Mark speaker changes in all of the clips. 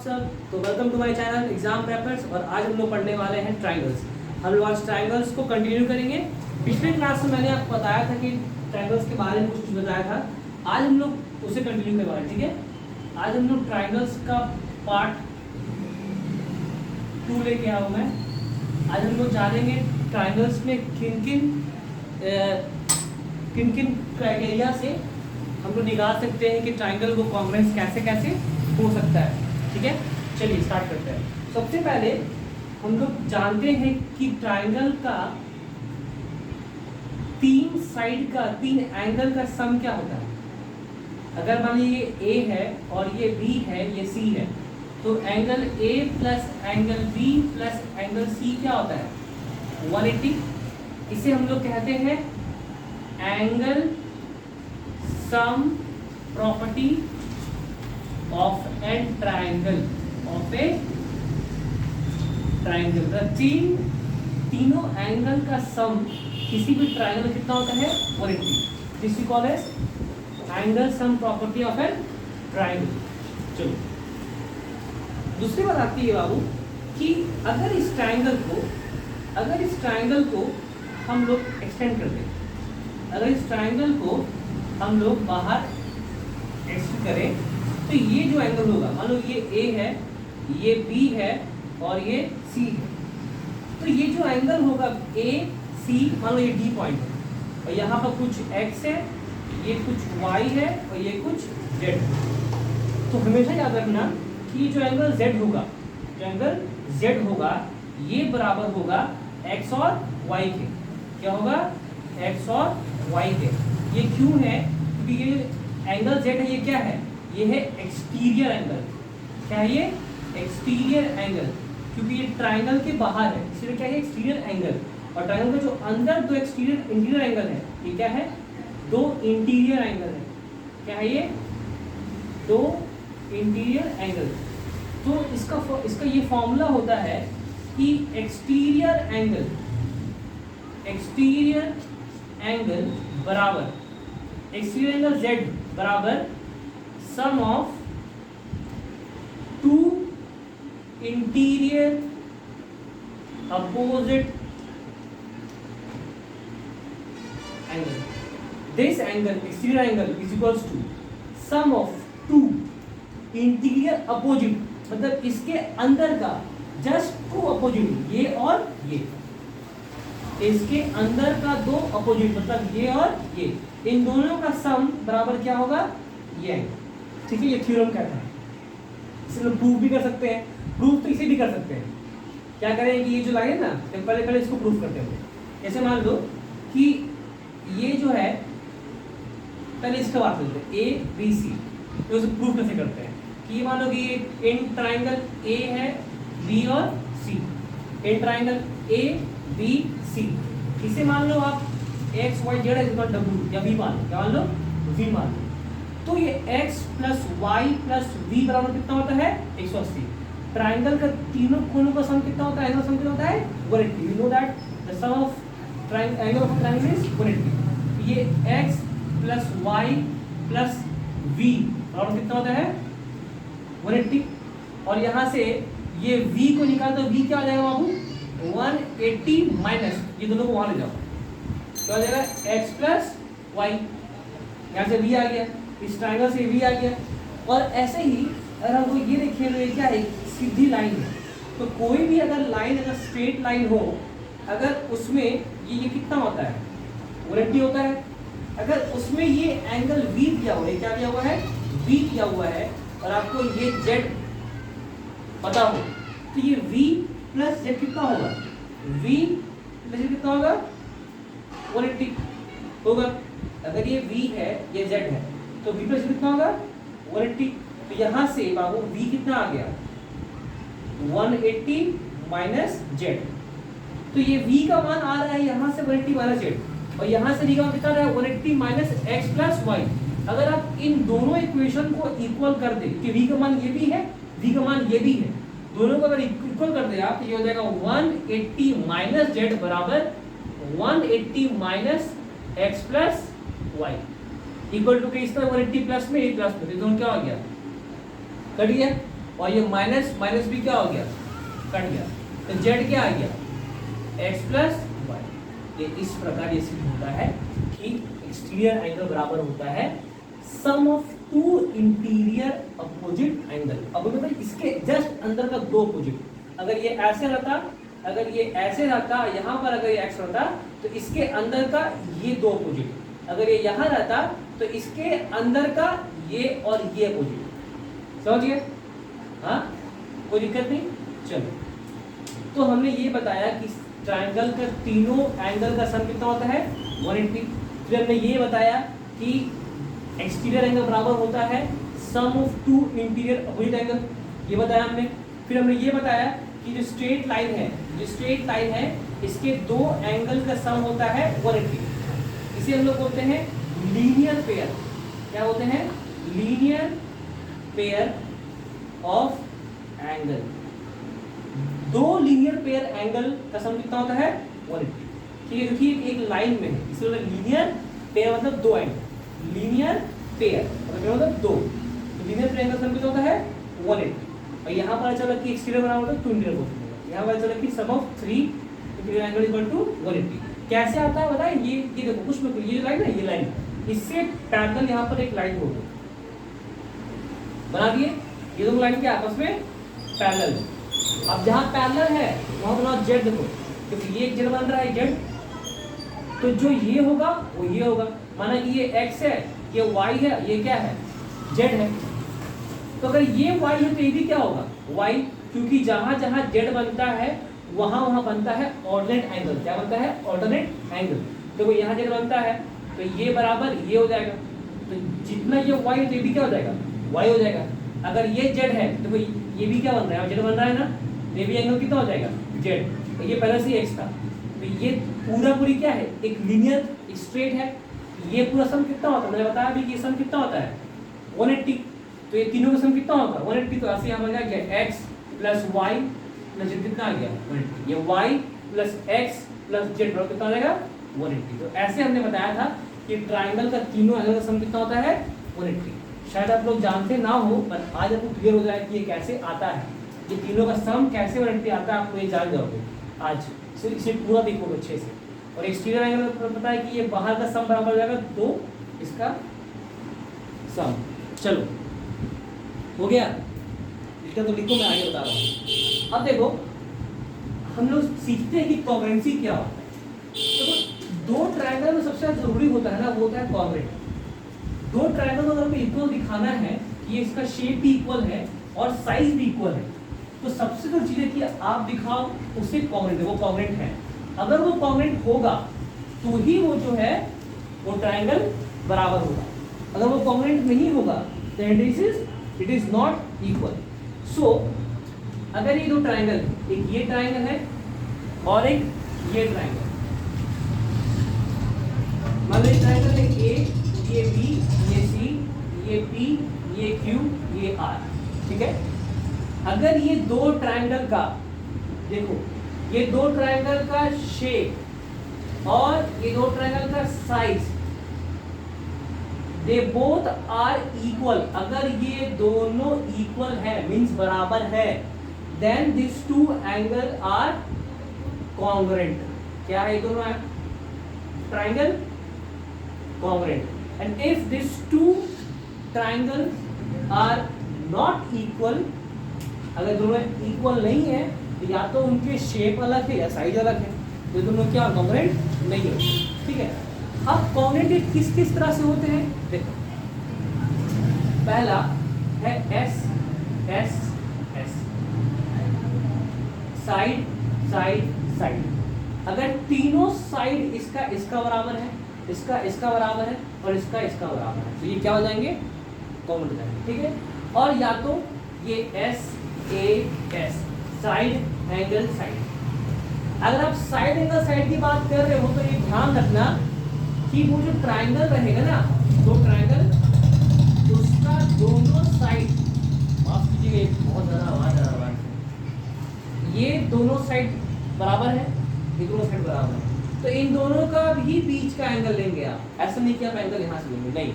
Speaker 1: Sir तो welcome to my channel exam papers. और आज हम लोग पढ़ने वाले हैं ट्रायंगल्स। हम लोग आज ट्रायंगल्स को कंटिन्यू करेंगे। पिछले क्लास में मैंने आपको बताया था कि ट्रायंगल्स के बारे में कुछ बताया था। आज हम लोग उसे कंटिन्यू करवाएं, ठीक है। आज हम लोग ट्रायंगल्स का पार्ट 2 लेके आया हूँ मैं। आज हम लोग जानेंगे ट्रायंगल्स में किन किन क्राइटेरिया से हम लोग निकाल सकते हैं कि ट्रायंगल को कॉन्ग्रुएंस कैसे कैसे हो सकता है, ठीक है। चलिए स्टार्ट करते हैं। सबसे पहले हम लोग जानते हैं कि ट्रायंगल का 3 साइड का 3 एंगल का सम क्या होता है। अगर मान लीजिए ये A है और ये B है, ये C है, तो angle A plus angle B plus angle C क्या होता है? 180। इसे हम लोग कहते हैं angle sum property of an triangle of a triangle. तीनों एंगल का सम किसी भी ट्रायंगल में कितना होता है? 180। This we call as angle sum property of an triangle. चलो दूसरी बात आती है बाबू कि अगर इस ट्रायंगल को हम लोग एक्सटेंड कर दें, अगर इस ट्रायंगल को हम लोग बाहर एक्सटेंड करें, तो ये जो एंगल होगा, मान लो ये A है, ये B है और ये C है, तो ये जो एंगल होगा A C, मान लो ये D पॉइंट है और यहाँ पर कुछ X है, ये कुछ Y है और ये कुछ Z है। तो हमेशा याद रखना कि जो एंगल Z होगा, ये बराबर होगा X और Y के। क्या होगा? X और Y के। ये क्यों है? क्योंकि ये एंगल Z है, ये क्या है? ये है एक्सटीरियर एंगल। क्या है ये? एक्सटीरियर एंगल, क्योंकि ये ट्रायंगल के बाहर है, इसलिए क्या है? Exterior angle. और ट्रायंगल का जो अंदर 2 इंटीरियर एंगल है, ये क्या है? 2 इंटीरियर एंगल है। क्या है ये? 2 इंटीरियर एंगल। तो इसका ये फॉर्मूला होता है कि एक्सटीरियर एंगल बराबर एक्सटीरियर एंगल Z बराबर sum of 2 interior opposite angle. This angle exterior angle is equals to sum of 2 interior opposite, मतलब इसके अंदर का जस्ट 2 अपोजिट, ये और ये, इसके अंदर का 2 अपोजिट, मतलब ये और ये, इन दोनों का सम बराबर क्या होगा? ये एंगल, ठीक है। ये थ्योरम कहता है। इसे लोग प्रूफ भी कर सकते हैं, प्रूफ तो इसे भी कर सकते हैं। क्या करें कि ये जो लाइन है ना, तो पहले इसको प्रूफ करते हैं। जैसे मान लो कि ये जो है, पहले इसका बात करते हैं A B C, तो उसे प्रूफ कैसे करते हैं कि ये मान लो कि इन ट्रायंगल A है, B और C, in triangle A B C, इसे मान लो आप X Y Z W या V मान लो। क्या मान लो? V मान लो। तो ये x plus Y plus v बराबर कितना होता है? 180। ट्राइंगल का तीनों कोनों का सम कितना होता है? एंगल सम कितना होता है? 180। You know that the sum of angle of triangle is 180। ये x plus Y plus v बराबर कितना होता है? 180। और यहाँ से ये v को निकाल दो, v क्या आ जाएगा बाबू? 180 माइनस, ये दोनों को वहां ले जाओ, क्या हो जाएगा? x प्लस वाई, यहाँ से v आ गया, इस ट्रायंगल से भी आ गया। और ऐसे ही अगर हमको ये देखिए, तो ये क्या है? सीधी लाइन है। तो कोई भी अगर लाइन, अगर स्ट्रेट लाइन हो, अगर उसमें ये कितना होता है? 180 होता है। अगर उसमें ये एंगल V दिया हुआ है, क्या दिया हुआ है? V दिया हुआ है, और आपको ये Z पता हो, तो ये V प्लस Z कितना होगा? V प्लस Z कितना होगा? 180 होगा। अगर ये V है, ये Z है, तो V प्लस कितना होगा? 180। तो यहाँ से बाबू V कितना आ गया? 180 माइनस Z। तो ये V का मान आ रहा है यहाँ से 180 माइनस Z, और यहाँ से V का मान कितना आ रहा है? 180 माइनस x प्लस वाई। अगर आप इन दोनों इक्वेशन को इक्वल कर दे कि V का मान ये भी है, V का मान ये भी है, दोनों को अगर इक्वल कर दे आप, तो ये हो जाएगा 180 माइनस Z बराबर 180 minus x plus Y equal to के इस तरह 180 प्लस में, ये प्लस में, दोनों क्या हो गया? कट गया। और ये माइनस माइनस भी क्या हो गया, कट गया, तो जेड क्या आ गया, एक्स प्लस वाई। ये इस प्रकार ये सिद्ध होता है कि एक्सटीरियर एंगल बराबर होता है sum of two interior opposite angle. अब बताइए इसके जस्ट अंदर का दो अपोजिट, अगर ये ऐसे रहता, अगर ये ऐसे रहता, यहाँ पर अगर ये एक्स रहता तो इसके अंदर का ये दो अपोजिट, अगर ये यहाँ रहता तो इसके अंदर का ये और ये अपोजिट, समझिए, हाँ कोई दिक्कत नहीं। चलो तो हमने ये बताया कि ट्रायंगल का तीनों एंगल का सम कितना होता है 180। फिर हमने ये बताया कि एक्सटीरियर एंगल बराबर होता है sum of two interior opposite angle, ये बताया हमने। फिर हमने ये बताया कि जो स्ट्रेट लाइन है, जो स्ट्रेट लाइन है इसके दो एंगल का सम होता है 180। इसे हम लोग बोलते हैं लीनियर पेयर। क्या बोलते हैं, लीनियर पेयर ऑफ एंगल। दो लीनियर पेयर एंगल का सम कितना होता है 180। ठीक है, क्योंकि एक लाइन में है इसलिए लीनियर पेयर मतलब दो एंगल, लीनियर पेयर मतलब दो, तो लीनियर पेयर एंगल सम कितना होता है 180। और यहाँ पर चला कि एक्सटीरियर बराबर होता है टू इंटीरियर कोण, यहाँ पर चला कि sum of three interior angle equal to 180। कैसे आता है बताए, ये देखो कुछ में ये लाइन है, ये लाइन इससे पैरेलल यहाँ पर एक लाइन होगी, बना दिए, ये दोनों लाइन के आपस में पैरेलल है। अब जहाँ पैरेलल है वहाँ बनाओ जेड, देखो क्योंकि ये जेड बन रहा है जेड, तो जो ये होगा वो ये होगा, माना कि ये x है, ये y है, ये क्या है z है, तो अगर ये y है तो ये भी क्या होगा y, क्योंकि जहां जहां z बनता है वहां वहां बनता है ऑर्डिनेट एंगल। क्या बनता है, ऑर्डिनेट एंगल। देखो यहाँ z बनता है तो ये बराबर ये हो जाएगा, तो जितना ये y है तो ये भी क्या हो जाएगा y हो जाएगा। अगर ये z है तो ये भी क्या बन रहा है, z बन रहा है ना, ये भी एंगल कितना हो जाएगा z, तो ये पहले से x था, तो ये पूरा पूरी क्या है एक लीनियर स्ट्रेट है। ये पूरा सम कितना होता है, मैंने बताया अभी कि ये सम कितना होता है 180, तो ये तीनों का सम कितना होगा 180। तो ऐसे यहाँ बन गया x plus Y plus Z, कितना आ गया 180, ये y plus x plus Z कितना आ जाएगा 180। तो ऐसे हमने बताया था कि ट्राइंगल का तीनों एंगल का सम कितना होता है 180। शायद आप लोग जानते ना हो, पर आज आपको क्लियर हो जाए कि ये कैसे आता है, ये तीनों का सम कैसे 180 आता है, आपको ये जान जाओगे आज। सिर्फ इसे पूरा देखोगे अच्छे से। और एक्सटीरियर एंगल पता है कि ये बाहर का सम बराबर हो जाएगा दो इसका सम। चलो हो गया, इसका तो लिखो, मैं आगे बता रहा हूँ। अब देखो हम लोग सीखते हैं कि कॉन्ग्रुएंसी क्या होता है। तो दो ट्रायंगल में सबसे जरूरी होता है ना, वो होता है कॉन्ग्रुएंट। दो ट्रायंगल को अगर हमें इक्वल दिखाना है कि ये इसका शेप भी इक्वल है और साइज भी इक्वल है, तो सबसे जो चीज़ है कि आप दिखाओ उससे कॉन्ग्रुएंट है, वो कॉन्ग्रुएंट है। अगर वो कॉन्ग्रुएंट होगा तो ही वो जो है वो ट्रायंगल बराबर होगा। अगर वो कॉन्ग्रुएंट नहीं होगा तो इट इज नॉट इक्वल। सो अगर ये दो ट्रायंगल, एक ये ट्रायंगल है और एक ये ट्रायंगल, मान लो ट्रायंगल है ए, ये बी, ये सी, ये पी, ये क्यू, ये आर, ठीक है। अगर ये दो ट्रायंगल का, देखो ये दो ट्रायंगल का शेप और ये दो ट्रायंगल का size, they both are equal, अगर ये दोनों इक्वल है मींस बराबर है, then this two angle are congruent. क्या है ये दोनों triangle congruent. And if this two triangles are not equal, अगर दोनों इक्वल नहीं है तो या तो उनके शेप अलग है या साइज अलग है, तो दोनों क्या कॉन्ग्रुएंट नहीं है, ठीक है। अब कॉन्ग्रुएंट किस किस तरह से होते हैं, देखो पहला है S S S, side side side. अगर तीनों साइड इसका इसका बराबर है, इसका इसका बराबर है और इसका इसका बराबर है, तो ये क्या हो जाएंगे कॉन्ग्रुएंट हो जाएंगे, ठीक है। और या तो ये S A S, side angle side. अगर आप साइड एंगल साइड की बात कर रहे हो तो ये ध्यान रखना कि वो जो ट्रायंगल रहेगा ना, दो ट्रायंगल, उसका दोनों साइड, माफ कीजिएगा बहुत ज़्यादा आवाज आ रहा है, ये दोनों साइड बराबर है, ये दोनों साइड बराबर है, तो इन दोनों का भी बीच का एंगल लेंगे आप। ऐसा नहीं कि आप एंगल यहाँ से लेंगे, नहीं,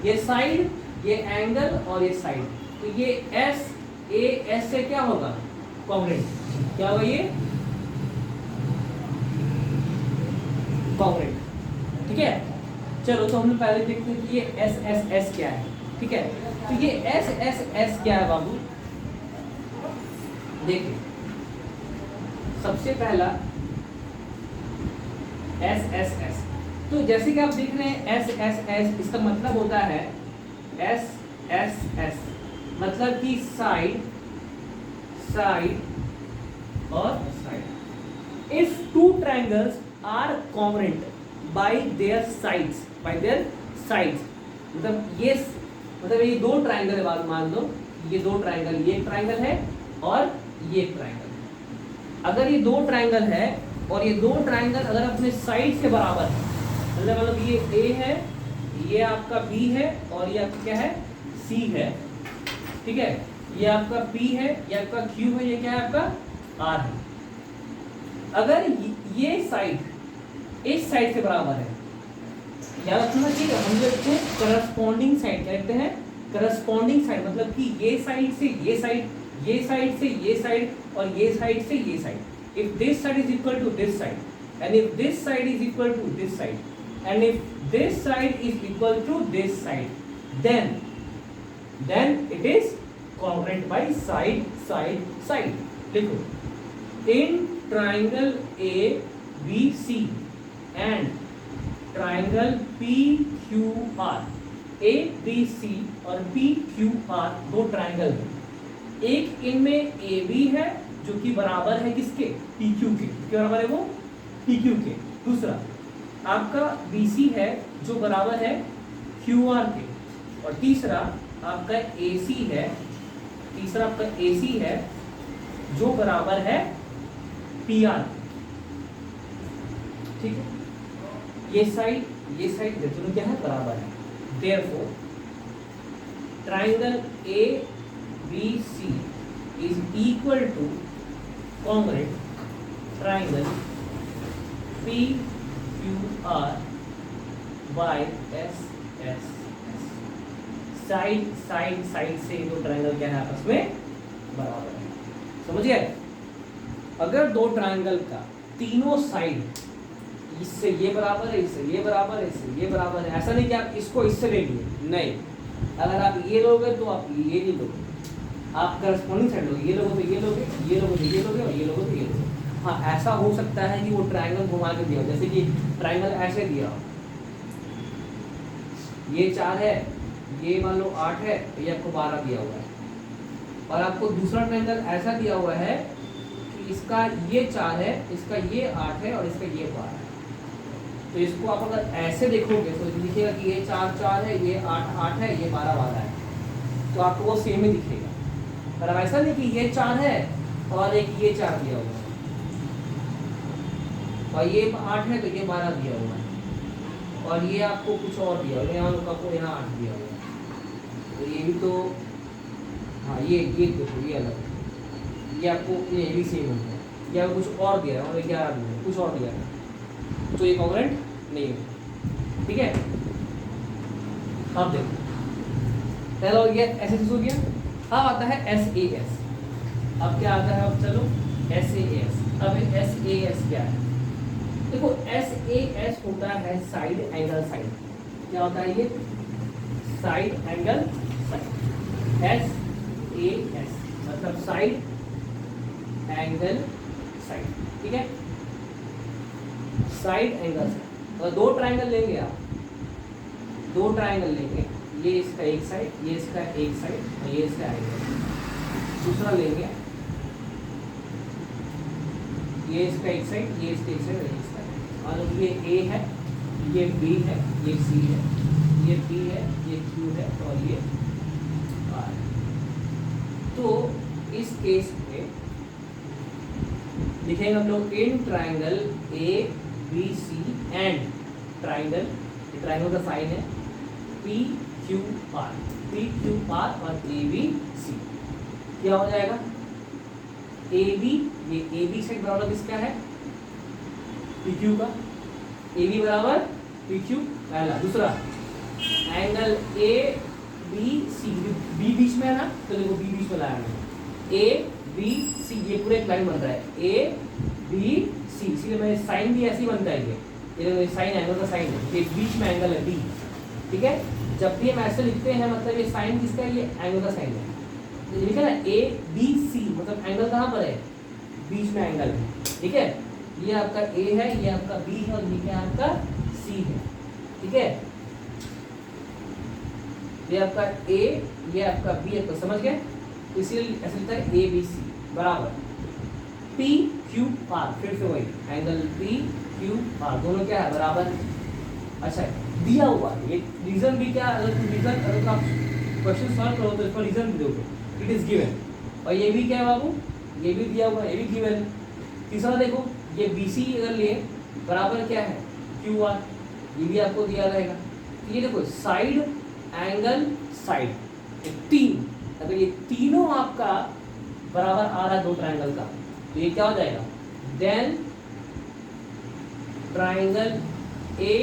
Speaker 1: ये साइड, ये एंगल और ये साइड, तो ये एस ए एस से क्या होगा, कॉन्ग्रुएंट, क्या होगा ये, कॉन्ग्रुएंट, ठीक है। चलो तो हम लोग पहले देखते हैं कि ये एस एस एस क्या है, ठीक है। तो ये एस एस एस क्या है बाबू, देखिए सबसे पहला एस एस एस, तो जैसे कि आप देख रहे हैं एस एस एस, इसका मतलब होता है एस एस एस मतलब कि साइड साइड और side. If two triangles are congruent by their sides, मतलब ये दो ट्रायंगल है, बात मान लो ये दो ट्रायंगल, ये एक ट्रायंगल है और ये एक ट्रायंगल है। अगर ये दो ट्रायंगल है और ये दो ट्रायंगल अगर अपने साइड से बराबर है, मतलब ये ए है, ये आपका बी है और ये आपका क्या है, सी है, ठीक है। ये आपका पी है, ये आपका क्यू है, ये क्या है आपका आर है। अगर ये साइड इस साइड से बराबर है, याद रखना ठीक है, हम लिखते हैं करस्पॉन्डिंग साइड, क्या लिखते हैं, करस्पॉन्डिंग साइड, मतलब कि ये साइड से ये साइड, ये साइड से ये साइड और ये साइड से ये side. If this side is equal to this side and if this side is equal to this side and if this side is equal to this side, then it is congruent by side. लिखो, in triangle ABC and triangle PQR, ABC और PQR दो triangle हैं, एक इनमें AB है जो कि बराबर है किसके, PQ के, क्या बराबर है वो, PQ के। दूसरा आपका BC है जो बराबर है QR के, और तीसरा आपका AC है, जो बराबर है PR, ठीक है। ये साइड दोनों क्या है, बराबर है। Therefore, triangle ABC is equal to congruent triangle PQR by SS। Side से दो ट्रायंगल क्या है, आपस में बराबर है, समझिए। अगर दो ट्रायंगल का तीनों साइड, इससे ये बराबर है, इससे ये बराबर है, इससे ये बराबर है, ऐसा नहीं कि आप इसको इससे ले लिए, नहीं, अगर आप ये लोगे तो आप ये नहीं लोगे, आप करस्पॉन्डिंग साइड लोगे, ये लोगे तो ये लोगे, ये लोगे तो ये लोगे और ये लोगे तो ये लोगे। हाँ, ऐसा हो सकता है कि वो ट्रायंगल घुमा के दिया हो, जैसे कि ट्रायंगल ऐसे दिया हो, ये 4 है, ये मान लो 8 है, तो ये आपको 12 दिया हुआ है, और आपको दूसरा ट्रायंगल ऐसा दिया हुआ है कि इसका ये 4 है, इसका ये 8 है और इसका ये 12 है। तो इसको आप अगर ऐसे देखोगे तो दिखेगा कि ये 4 4 है, ये 8 8 है, ये 12 12 है, तो आपको वो सेम ही दिखेगा। पर अब ऐसा नहीं कि ये 4 है और एक ये 4 दिया हुआ है, और ये 8 है तो ये 12 दिया हुआ है, और ये आपको कुछ और दिया हुआ है, यहाँ 8 दिया हुआ है, तो ये भी तो, हाँ ये देखो ये अलग, ये आपको ये भी सेम हो गया, ये आपको कुछ और दिया है और 11 दिया है, कुछ और दिया है, तो ये कॉन्ग्रुएंट नहीं है, ठीक है। अब देखो पहला हो गया एस हो गया, अब आता है SAS। अब क्या आता है, अब चलो SAS। अब SAS क्या है, देखो SAS होता है साइड एंगल साइड, क्या होता है ये, साइड एंगल साइड, SAS मतलब साइड एंगल साइड, ठीक है, साइड एंगल साइड। और दो ट्रायंगल लेंगे आप, दो ट्रायंगल लेंगे, ये इसका एक साइड, ये इसका एक साइड और ये इसका एक साइड। दूसरा लेंगे, ये इसका एक साइड, ये इसका एक साइड और ये इसका, और ये A है, ये B है, ये C है, ये P है, ये Q है और ये R है। तो इस केस में लिखेंगे हम लोग in triangle ABC and triangle, triangle का साइन है PQR और ABC, क्या हो जाएगा, AB, ये AB साइड बराबर किसका है, PQ का, AB बराबर PQ पहला। दूसरा एंगल ABC, B बीच में है ना, तो देखो B बीच में लाया मैंने, ए बी सी, ये पूरे एक लाइन बन रहा है ए बी सी, इसीलिए मैं साइन भी ऐसे ही बनता है ये साइन एंगल का साइन है, ये बीच में एंगल है बी, ठीक है। जब भी हम ऐसे लिखते हैं मतलब ये साइन किसका है, ये एंगल का साइन है, लिखा ना ए बी सी, मतलब एंगल कहाँ पर है, बीच में एंगल है, ठीक है। ये आपका ए है, ये आपका बी है और ये क्या आपका सी है, ठीक है। ये आपका ए, ये आपका बी है, तो समझ गए, इसीलिए ऐसे लिखता है ए बी सी बराबर पी क्यू आर, फिर से वही एंगल पी क्यू आर, दोनों क्या है बराबर। अच्छा दिया हुआ है, ये रीजन भी क्या, अगर रीजन अगर आप क्वेश्चन सॉल्व करो तो इसका रीजन भी दोगे, इट इज गिवन। और ये भी क्या है बाबू, ये भी दिया हुआ है, ये भी गिवन। तीसरा देखो, ये बी सी अगर लिए बराबर क्या है क्यू आर, ये भी आपको दिया रहेगा। तो ये देखो साइड एंगल साइड, ये तीन, अगर ये तीनों आपका बराबर आ रहा है दो ट्रायंगल का, तो ये क्या हो जाएगा, then triangle A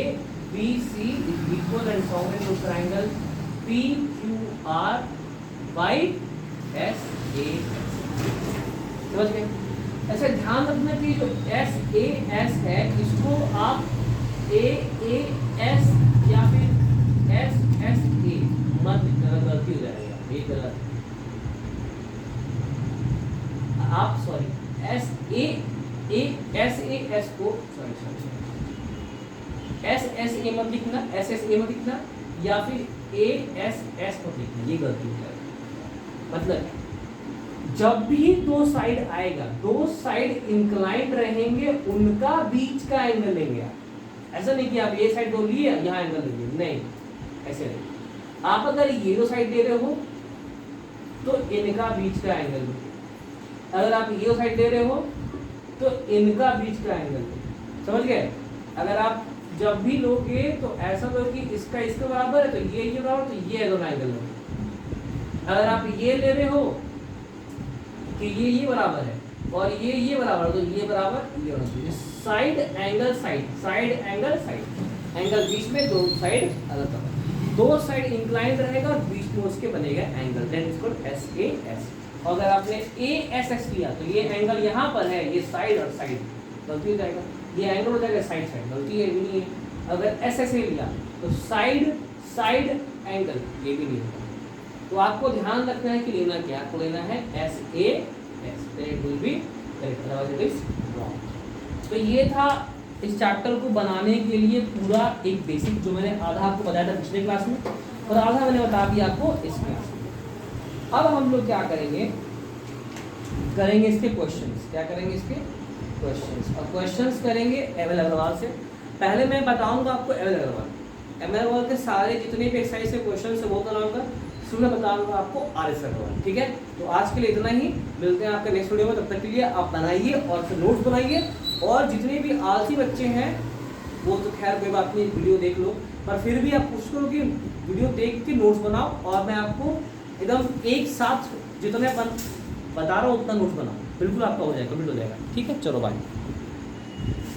Speaker 1: B C is equal and solve to triangle P Q R by S A, समझ गए। ऐसा ध्यान रखना कि जो एस ए एस है इसको आप ए एस या फिर एस एस ए मत लिखना, गलती हो जाएगा, ये गलत है। आप सॉरी एस ए एस को सॉरी एस एस ए मत लिखना, एस एस ए मत लिखना, या फिर ए एस एस मत लिखना, ये गलती हो जाएगी। मतलब जब भी दो साइड आएगा, दो साइड इंक्लाइंड रहेंगे, उनका बीच का एंगल लेंगे आप। ऐसा नहीं कि आप ये साइड दो लिए यहाँ एंगल लेंगे, नहीं ऐसे नहीं। आप अगर ये दो साइड दे रहे हो तो इनका बीच का एंगल लो, अगर आप ये साइड दे रहे हो तो इनका बीच का एंगल लो, समझ गए। अगर आप जब भी लोगे तो ऐसा लो कि इसका इसके बराबर है तो ये बराबर, तो ये दोनों एंगल लो। अगर आप ये ले रहे हो कि ये बराबर है और ये बराबर, तो ये बराबर ये होना चाहिए। Side angle side, side angle side, angle बीच में, दो साइड अलग अलग, दो साइड इंक्लाइंड रहेगा और बीच में उसके बनेगा angle, that is called S A S. अगर आपने ए एस एक्स लिया तो ये एंगल यहाँ पर है, ये साइड और साइड, गलती हो जाएगा, ये एंगल हो जाएगा साइड साइड, गलती है भी नहीं है। अगर एस एस ए लिया तो साइड साइड एंगल, ये भी नहीं होगा। तो आपको ध्यान रखना है कि लेना क्या, आपको लेना है S A S, that will be correct, otherwise it is wrong. तो ये था इस चैप्टर को बनाने के लिए पूरा एक बेसिक, जो मैंने आधा आपको बताया था पिछले क्लास में और आधा मैंने बता दिया आपको इस क्लास में। अब हम लोग क्या करेंगे, करेंगे इसके क्वेश्चंस, क्या करेंगे इसके क्वेश्चंस, और क्वेश्चंस करेंगे एम एल अग्रवाल से। पहले मैं बताऊंगा आपको एम एल अग्रवाल के सारे जितने भी एक्सरसाइज के क्वेश्चन है वो कराऊंगा, फिर मैं बताऊंगा आपको आर एस अग्रवाल, ठीक है। तो आज के लिए इतना ही, मिलते हैं आपके नेक्स्ट वीडियो में, तब तक के लिए आप बनाइए और फिर नोट्स बनाइए। और जितने भी आलसी बच्चे हैं वो तो खैर कोई बात नहीं, वीडियो देख लो, पर फिर भी आप कोशिश करो कि वीडियो देख के नोट्स बनाओ, और मैं आपको एकदम एक साथ जितने बता रहा हूँ उतना नोट्स बनाओ, बिल्कुल आपका हो जाएगा, कंप्लीट हो जाएगा, ठीक है। चलो बाय।